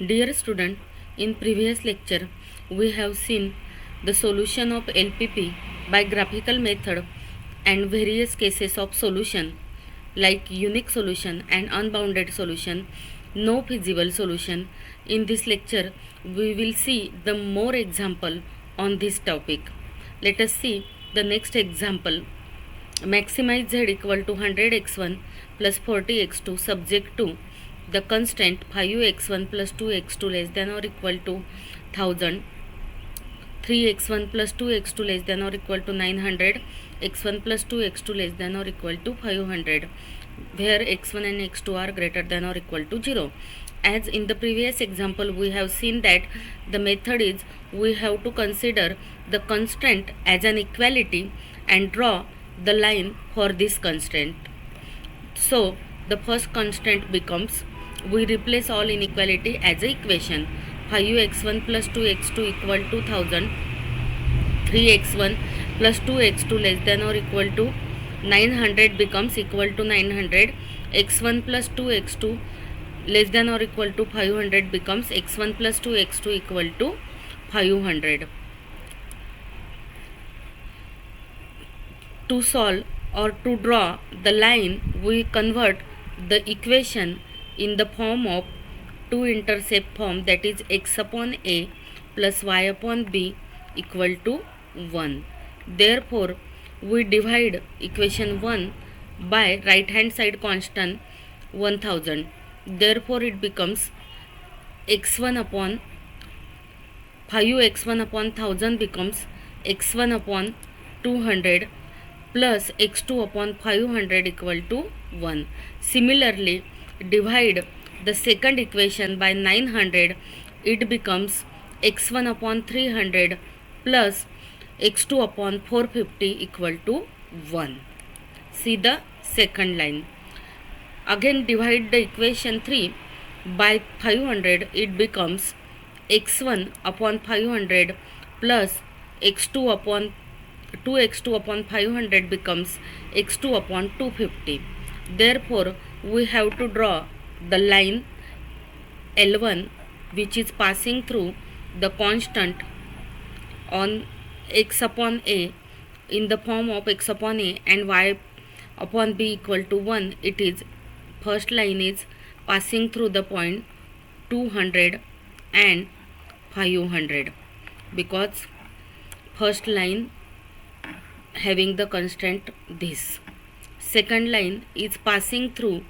Dear student, in previous lecture we have seen the solution of LPP by graphical method and various cases of solution like unique solution and unbounded solution, no feasible solution. In this lecture we will see the more example on this topic. Let us see the next example. Maximize z equal to 100x1 plus 40x2 subject to the constant 5x1 plus 2x2 less than or equal to 1000, 3x1 plus 2x2 less than or equal to 900, x1 plus 2x2 less than or equal to 500, where x1 and x2 are greater than or equal to 0. As in the previous example we have seen that the method is we have to consider the constant as an equality and draw the line for this constant. So the first constant becomes, we replace all inequality as a equation. 5x1 plus 2x2 equal to 1000, 3x1 plus 2x2 less than or equal to 900 becomes equal to 900, x1 plus 2x2 less than or equal to 500 becomes x1 plus 2x2 equal to 500. To solve or to draw the line, we convert the equation in the form of two-intercept form, that is x upon a plus y upon b equal to 1. Therefore, we divide equation 1 by right hand side constant 1000. Therefore, it becomes x1 upon 5x1 upon 1000 becomes x1 upon 200 plus x2 upon 500 equal to 1. Similarly, divide the second equation by 900, it becomes x1 upon 300 plus x2 upon 450 equal to 1. See the second line. Again divide the equation 3 by 500, it becomes x1 upon 500 plus x2 upon 2x2 upon 500 becomes x2 upon 250. Therefore, we have to draw the line L1 which is passing through the constant on x upon a in the form of x upon a and y upon b equal to 1. It is first line is passing through the point 200 and 500 because first line having the constant this. Second line is passing through,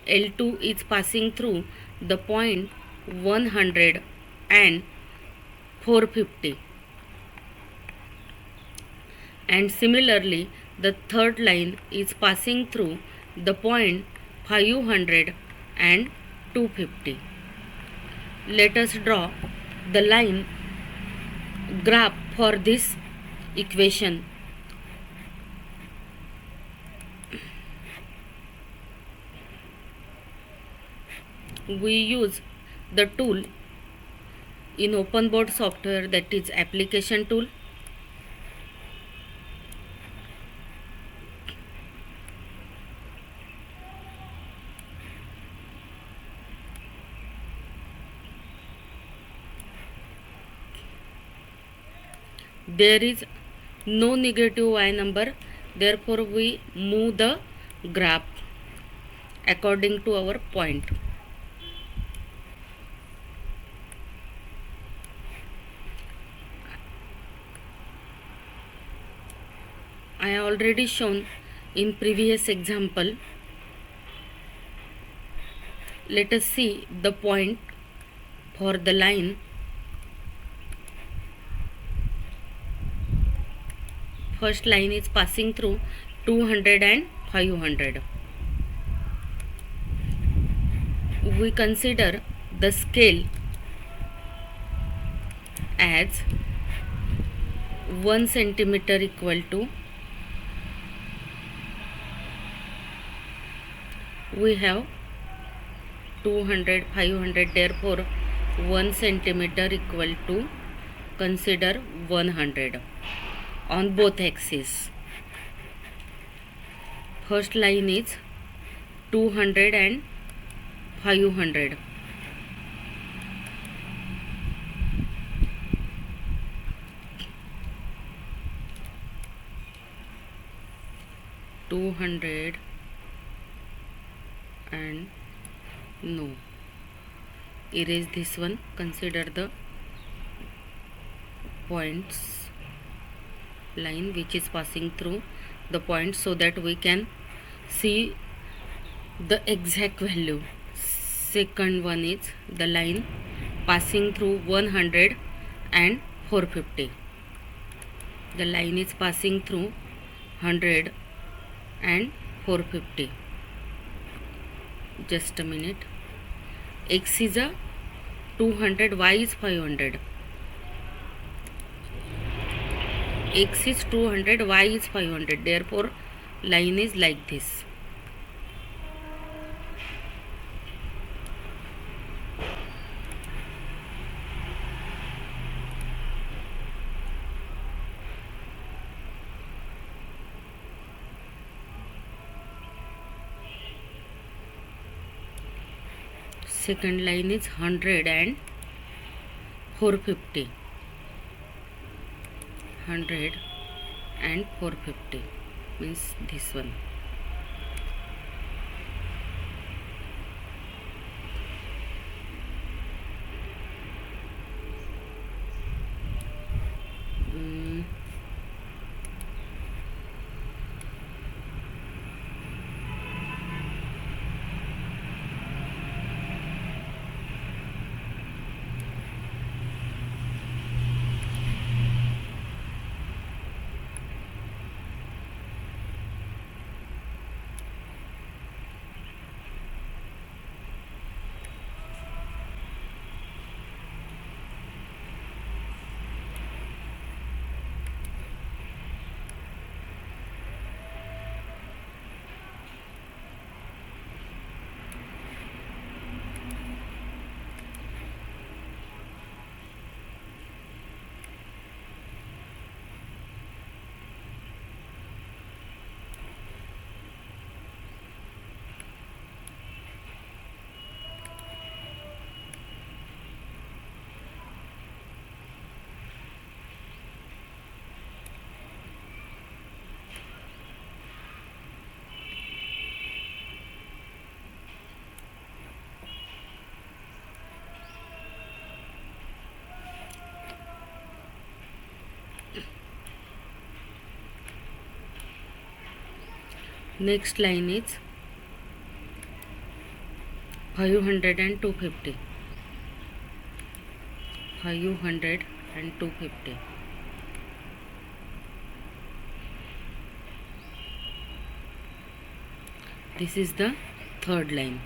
L2 is passing through the point 100 and 450. And similarly, the third line is passing through the point 500 and 250. Let us draw the line graph for this equation. We use the tool in open board software, that is application tool. There is no negative y number, therefore we move the graph according to our point. I already shown in previous example. Let us see the point for the line. First line is passing through 200 and 500. We consider the scale as 1 centimeter equal to, we have 200, 500, therefore 1 centimeter equal to, consider 100 on both axes. First line is 200 and 500. 200 and no. Erase this one. Consider the points line which is passing through the point so that we can see the exact value. Second one is the line passing through 100 and 450. The line is passing through 100 and 450. Just a minute. X is a 200, Y is 500. X is 200, Y is 500. Therefore, line is like this. Second line is 100 and 450. 100 and 450 means this one. Next line is 500 and 250. 500 and 250. This is the third line.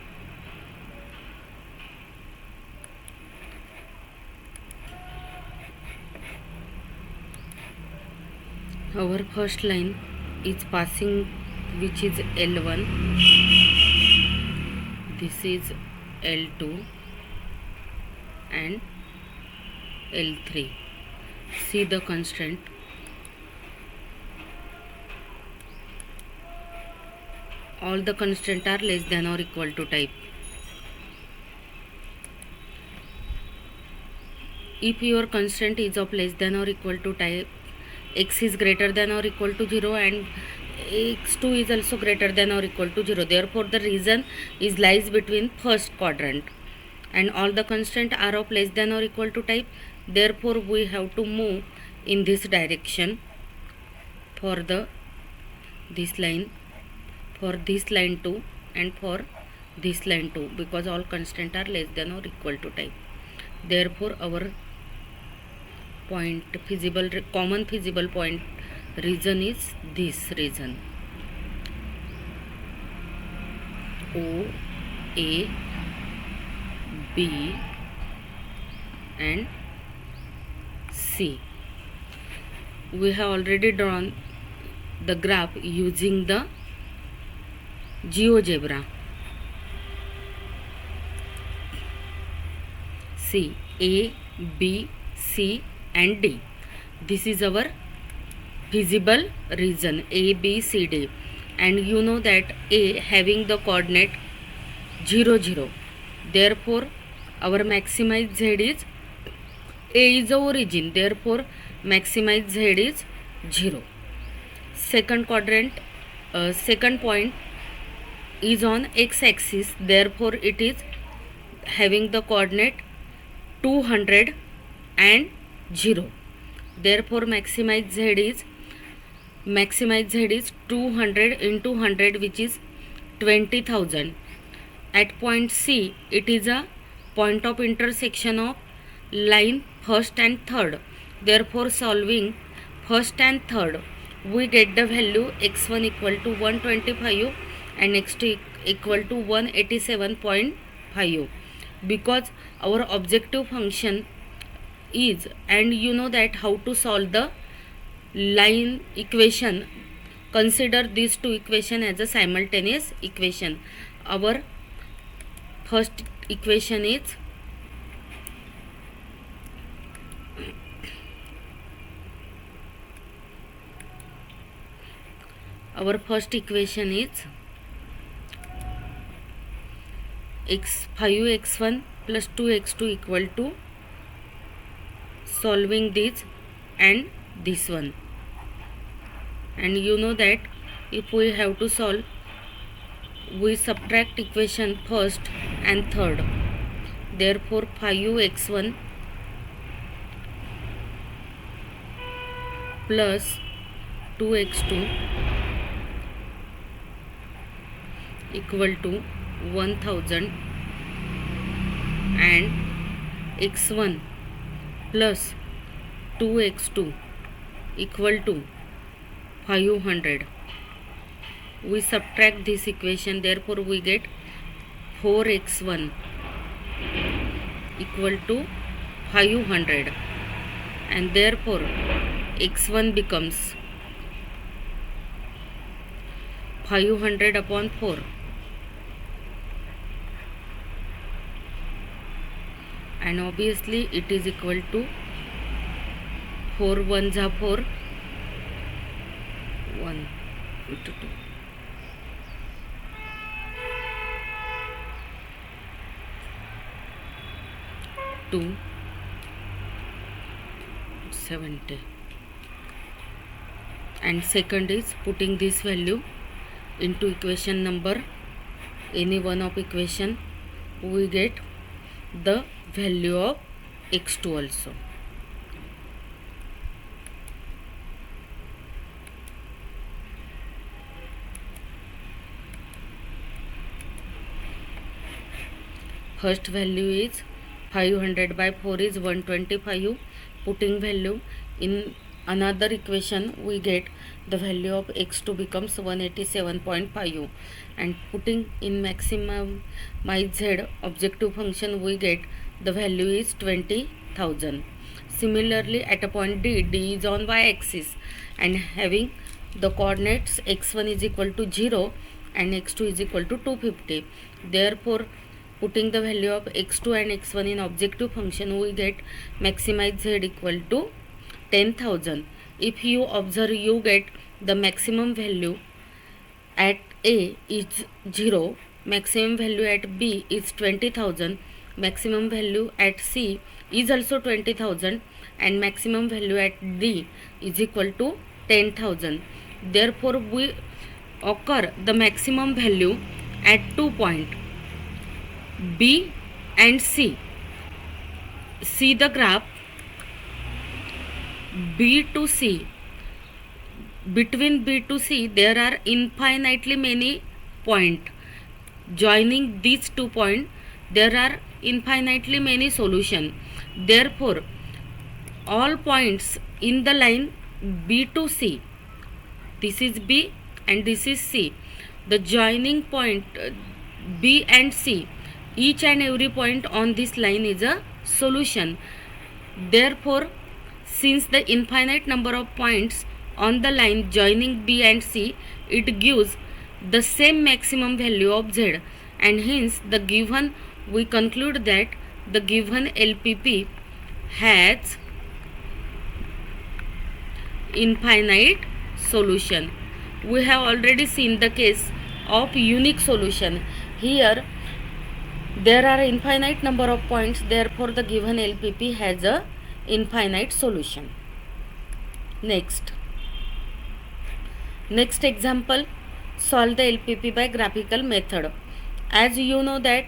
Our first line is passing, which is L1. This is L2 and L3. See the constraint. All the constraints are less than or equal to type. If your constraint is of less than or equal to type, x is greater than or equal to 0 and x2 is also greater than or equal to 0. Therefore, the region is lies between first quadrant and all the constraints are of less than or equal to type. Therefore, we have to move in this direction for this line, for this line 2 and for this line 2, because all constraints are less than or equal to type. Therefore, our point feasible, common feasible point region is this region, O, A, B and C. We have already drawn the graph using the GeoGebra. See, A, B, C and D. This is our feasible region A, B, C, D, and you know that A having the coordinate 0, 0. Therefore, our maximized Z is A is the origin. Therefore, maximized Z is 0. Second quadrant second point is on x-axis, therefore it is having the coordinate 200 and 0. Therefore maximize z is 200 into 100, which is 20,000. At point C, it is a point of intersection of line first and third. Therefore solving first and third, we get the value x1 equal to 125 and x2 equal to 187.5, because our objective function is, and you know that how to solve the line equation. Consider these two equations as a simultaneous equation. Our first equation is x5x1 plus 2x2 equal to solving this and this one. And you know that if we have to solve, we subtract equation first and third. Therefore 5x1 plus 2x2 equal to 1000 and x1 plus 2x2 equal to 500. We subtract this equation, therefore we get 4x1 equal to 500, and therefore x1 becomes 500 upon 4, and obviously it is equal to 4 1s are 4, 1 into 2. 270. And second is putting this value into equation number, any one of equation, we get the value of x2 also. First value is 500 by 4 is 125. Putting value in another equation, we get the value of x2 becomes 187.5, and putting in maximum z objective function, we get the value is 20,000. Similarly, at a point D is on y-axis and having the coordinates x1 is equal to 0 and x2 is equal to 250. Therefore putting the value of x2 and x1 in objective function, we get maximize z equal to 10,000. If you observe, you get the maximum value at A is 0, maximum value at B is 20,000, maximum value at C is also 20,000, and maximum value at D is equal to 10,000. Therefore we occur the maximum value at 2 points B and C. See the graph. B to C. Between B to C there are infinitely many points. Joining these 2 points there are infinitely many solutions. Therefore all points in the line B to C, this is B and this is C, the joining point B and C, each and every point on this line is a solution. Therefore since the infinite number of points on the line joining B and C, it gives the same maximum value of Z, and hence the given, we conclude that the given LPP has infinite solution. We have already seen the case of unique solution. Here there are infinite number of points, therefore the given LPP has a infinite solution. Next example, solve the LPP by graphical method. As you know that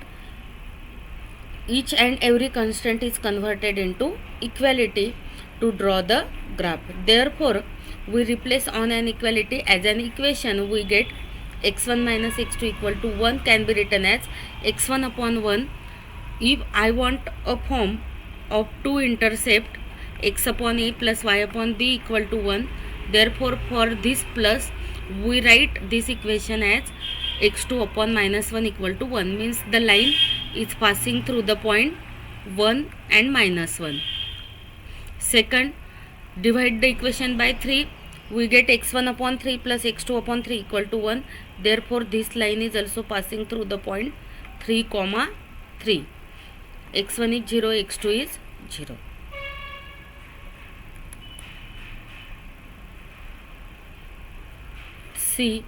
each and every constant is converted into equality to draw the graph. Therefore, we replace on an equality as an equation. We get x1 minus x2 equal to 1 can be written as x1 upon 1. If I want a form of two intercept x upon a plus y upon b equal to 1, therefore for this plus we write this equation as x2 upon minus 1 equal to 1, means the line is passing through the point 1 and minus 1. Second, divide the equation by 3, we get x1 upon 3 plus x2 upon 3 equal to 1. Therefore this line is also passing through the point 3 comma 3. x1 is 0, x2 is 0. See,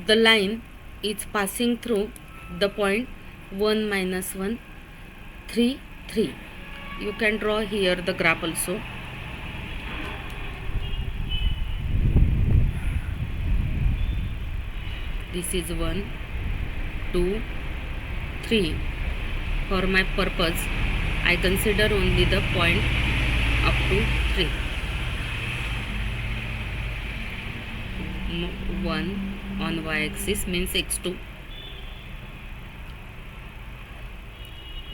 the line is passing through the point 1 minus 1 3 3. You can draw here the graph also. This is 1 2 3. For my purpose I consider only the point up to 3. 1 on y-axis means x2.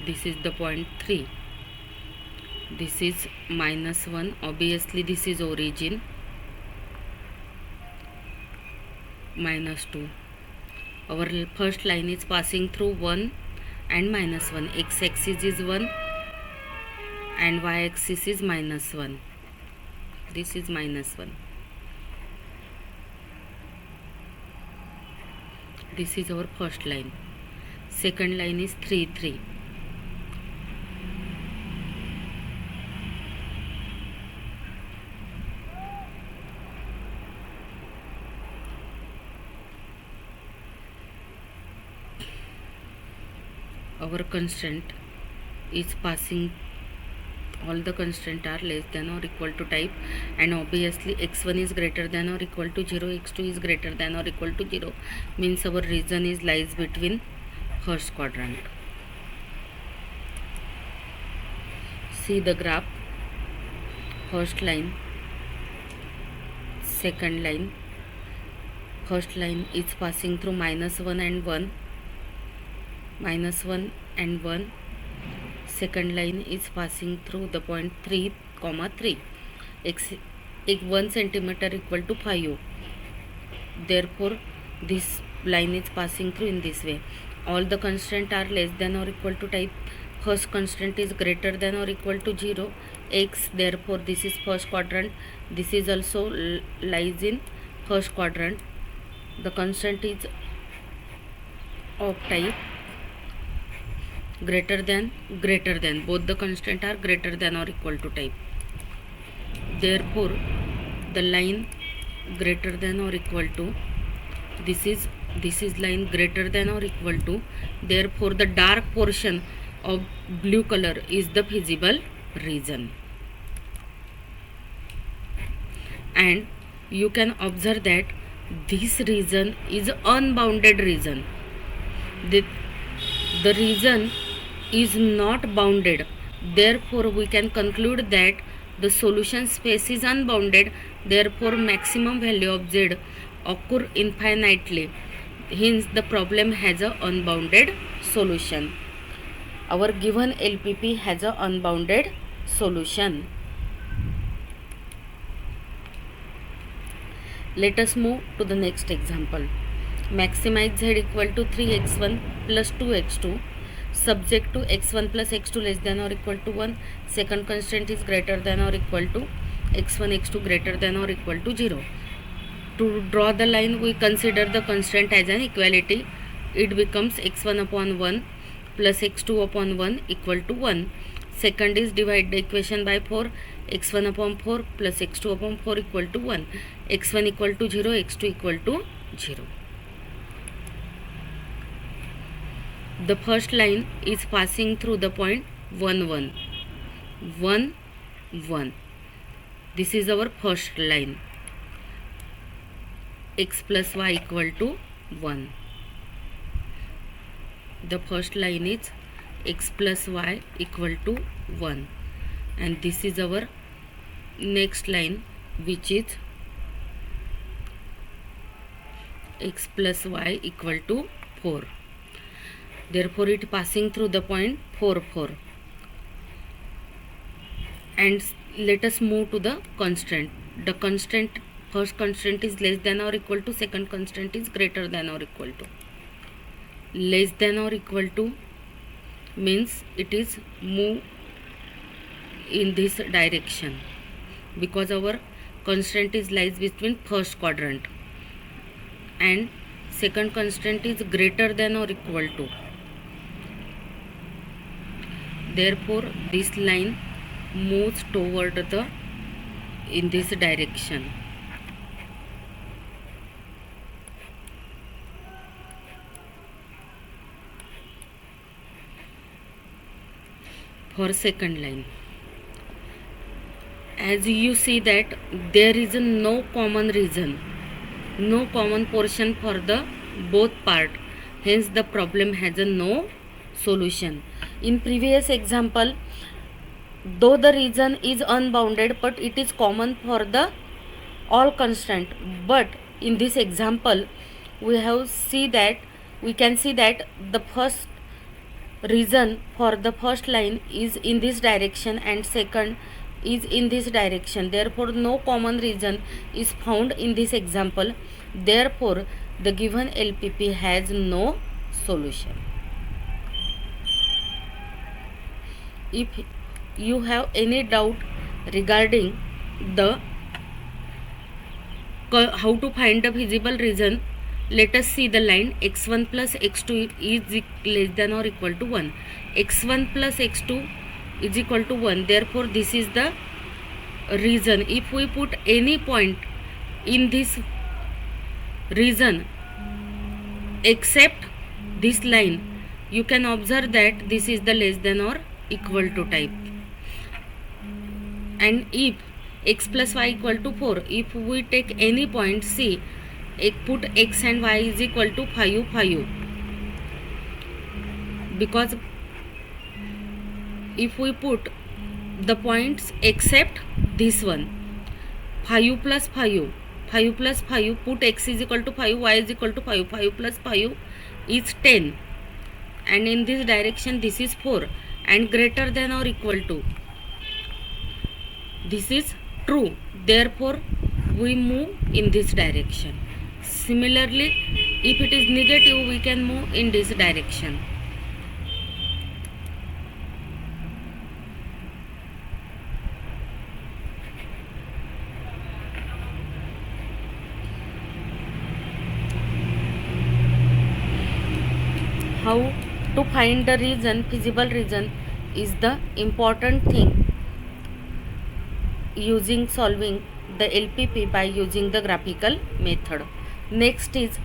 This is the point 3. This is minus 1. Obviously this is origin. Minus 2. Our first line is passing through 1 and minus 1. X-axis is 1 and y-axis is minus 1. This is minus 1. This is our first line. Second line is 3 3. Our constant is passing, all the constant are less than or equal to type, and obviously x1 is greater than or equal to 0, x2 is greater than or equal to 0, means our region is lies between first quadrant. See the graph. First line, second line. First line is passing through minus 1 and 1. Minus 1 and 1. Second line is passing through the point 3 comma 3. X 1 centimeter equal to 5. Therefore this line is passing through in this way. All the constant are less than or equal to type. First constant is greater than or equal to 0, x. Therefore this is first quadrant. This is also lies in first quadrant. The constant is of type greater than, both the constant are greater than or equal to type. Therefore the line greater than or equal to, this is line greater than or equal to, therefore the dark portion of blue color is the visible region. And you can observe that this region is unbounded region. The region is not bounded. Therefore we can conclude that the solution space is unbounded. Therefore maximum value of z occur infinitely. Hence the problem has a unbounded solution. Our given LPP has a unbounded solution. Let us move to the next example. Maximize z equal to 3x1 plus 2x2 subject to x1 plus x2 less than or equal to 1. Second constant is greater than or equal to x1, x2 greater than or equal to 0. To draw the line, we consider the constant as an equality. It becomes x1 upon 1 plus x2 upon 1 equal to 1. Second is divide the equation by 4. x1 upon 4 plus x2 upon 4 equal to 1. x1 equal to 0, x2 equal to 0. The first line is passing through the point 1 1. 1 1. This is our first line. X plus y equal to 1. The first line is x plus y equal to 1, and this is our next line, which is x plus y equal to 4. Therefore it passing through the point 4 4. And let us move to the constant. The constant, first constant is less than or equal to, second constant is greater than or equal to. Less than or equal to means it is move in this direction, because our constant is lies between first quadrant, and second constant is greater than or equal to. Therefore this line moves toward the in this direction. For second line, as you see that there is no common reason, no common portion for the both part, hence the problem has a no solution. In previous example, though the region is unbounded, but it is common for the all constant, but in this example we can see that the first region for the first line is in this direction and second is in this direction. Therefore no common region is found in this example. Therefore the given LPP has no solution. If you have any doubt regarding the how to find the feasible region, let us see the line x1 plus x2 is less than or equal to 1. x1 plus x2 is equal to 1. Therefore this is the region. If we put any point in this region except this line, you can observe that this is the less than or equal to type. And if x plus y equal to 4, if we take any point, see, put x and y is equal to 5 5, because if we put the points except this one, 5 plus 5, 5 plus 5, put x is equal to 5, y is equal to 5, 5 plus 5 is 10, and in this direction this is 4, and greater than or equal to, this is true. Therefore we move in this direction. Similarly, if it is negative, we can move in this direction. How to find the region, feasible region, is the important thing using solving the LPP by using the graphical method. Next is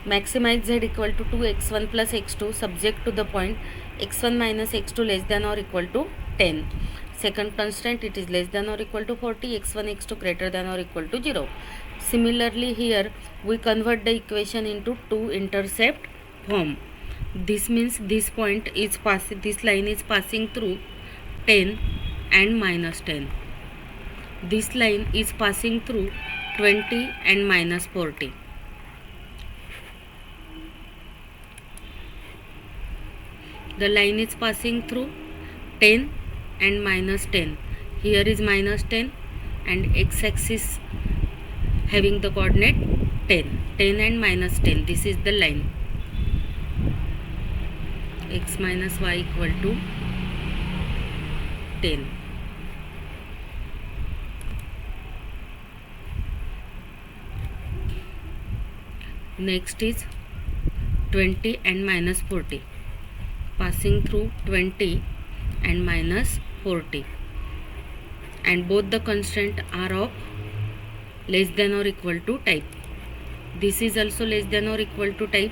maximize z equal to 2x1 plus x2 subject to the point x1 minus x2 less than or equal to 10. Second constant, it is less than or equal to 40, x1 x2 greater than or equal to 0. Similarly here we convert the equation into two intercept form. This means this point is passing, this line is passing through 10 and minus 10. This line is passing through 20 and minus 40. The line is passing through 10 and minus 10. Here is minus 10 and x-axis having the coordinate 10. 10 and minus 10. This is the line. X minus y equal to 10. Next is 20 and minus 40, passing through 20 and minus 40, and both the constant are of less than or equal to type. This is also less than or equal to type.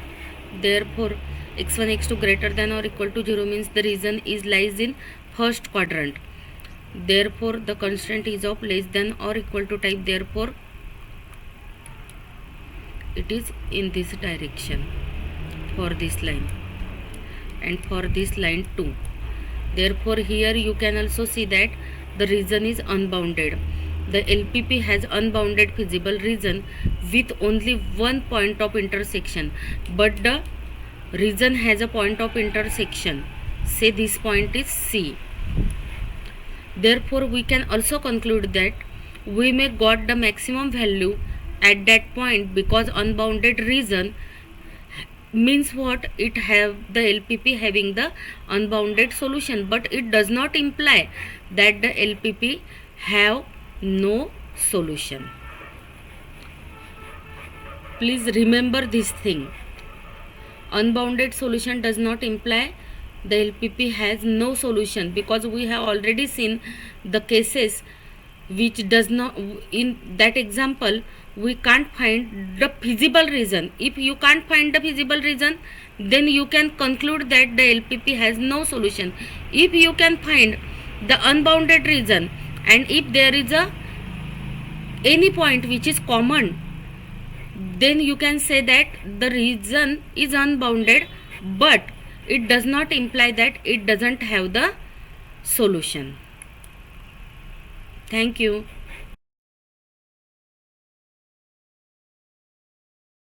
Therefore x1 x2 greater than or equal to 0 means the region is lies in first quadrant. Therefore the constant is of less than or equal to type. Therefore it is in this direction for this line and for this line too. Therefore here you can also see that the region is unbounded. The LPP has unbounded feasible region with only one point of intersection, but the region has a point of intersection. Say this point is C. Therefore we can also conclude that we may got the maximum value at that point, because unbounded region means what? It have the LPP having the unbounded solution, but it does not imply that the LPP have no solution. Please remember this thing. Unbounded solution does not imply the LPP has no solution, because we have already seen the cases which does not, in that example we can't find the feasible reason. If you can't find the feasible reason, then you can conclude that the LPP has no solution. If you can find the unbounded reason, and if there is a any point which is common, then you can say that the region is unbounded, but it does not imply that it doesn't have the solution. Thank you.